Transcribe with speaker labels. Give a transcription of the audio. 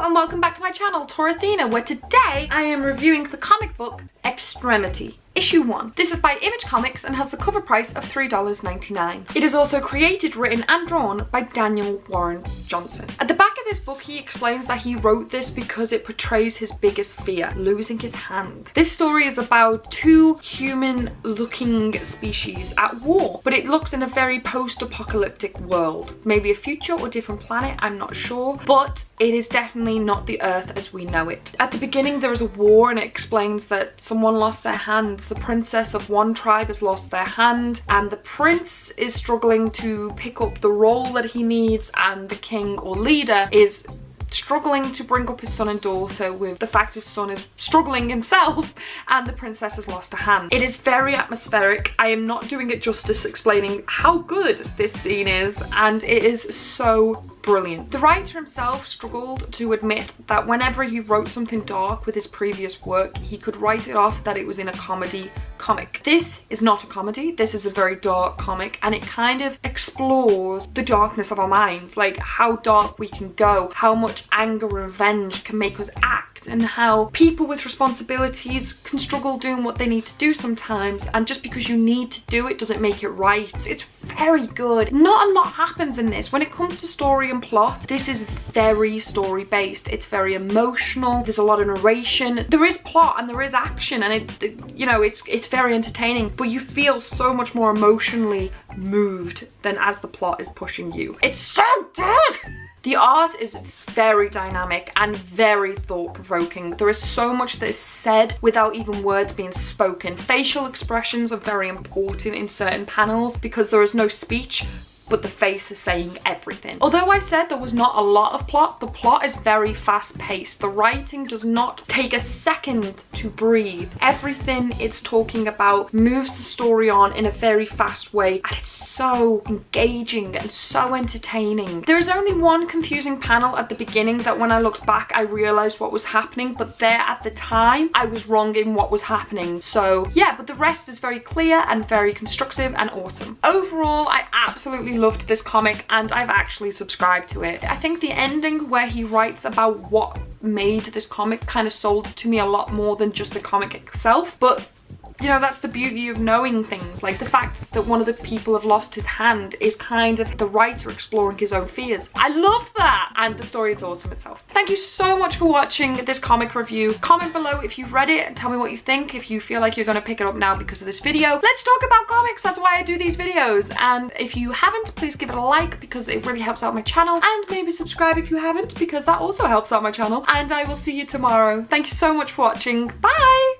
Speaker 1: and welcome back to my channel, TorAthena, where today I am reviewing the comic book Extremity, issue 1. This is by Image Comics and has the cover price of $3.99. It is also created, written and drawn by Daniel Warren Johnson. At the back of this book he explains that he wrote this because it portrays his biggest fear, losing his hand. This story is about two human-looking species at war, but it looks in a very post-apocalyptic world. Maybe a future or different planet, I'm not sure, but it is definitely not the Earth as we know it. At the beginning there is a war and it explains that someone lost their hand. The princess of one tribe has lost their hand and the prince is struggling to pick up the role that he needs, and the king or leader is struggling to bring up his son and daughter with the fact his son is struggling himself and the princess has lost a hand. It is very atmospheric. I am not doing it justice explaining how good this scene is, and it is so brilliant. The writer himself struggled to admit that whenever he wrote something dark with his previous work, he could write it off that it was in a comedy comic. This is not a comedy, this is a very dark comic, and it kind of explores the darkness of our minds, like how dark we can go, how much anger and revenge can make us act, and how people with responsibilities can struggle doing what they need to do sometimes, and just because you need to do it doesn't make it right. It's very good. Not a lot happens in this. When it comes to story and plot, this is very story based. It's very emotional. There's a lot of narration. There is plot and there is action, and it's very entertaining, but you feel so much more emotionally moved than as the plot is pushing you. It's so good! The art is very dynamic and very thought-provoking. There is so much that is said without even words being spoken. Facial expressions are very important in certain panels because there is no speech, but the face is saying everything. Although I said there was not a lot of plot, the plot is very fast-paced. The writing does not take a second to breathe. Everything it's talking about moves the story on in a very fast way, and it's so engaging and so entertaining. There is only one confusing panel at the beginning that when I looked back I realized what was happening, but there at the time I was wrong in what was happening. So yeah, but the rest is very clear and very constructive and awesome. Overall, I absolutely loved this comic and I've actually subscribed to it. I think the ending where he writes about what made this comic kind of sold it to me a lot more than just the comic itself, but you know, that's the beauty of knowing things. Like the fact that one of the people have lost his hand is kind of the writer exploring his own fears. I love that! And the story is awesome itself. Thank you so much for watching this comic review. Comment below if you've read it and tell me what you think, if you feel like you're gonna pick it up now because of this video. Let's talk about comics, that's why I do these videos. And if you haven't, please give it a like because it really helps out my channel. And maybe subscribe if you haven't because that also helps out my channel. And I will see you tomorrow. Thank you so much for watching. Bye!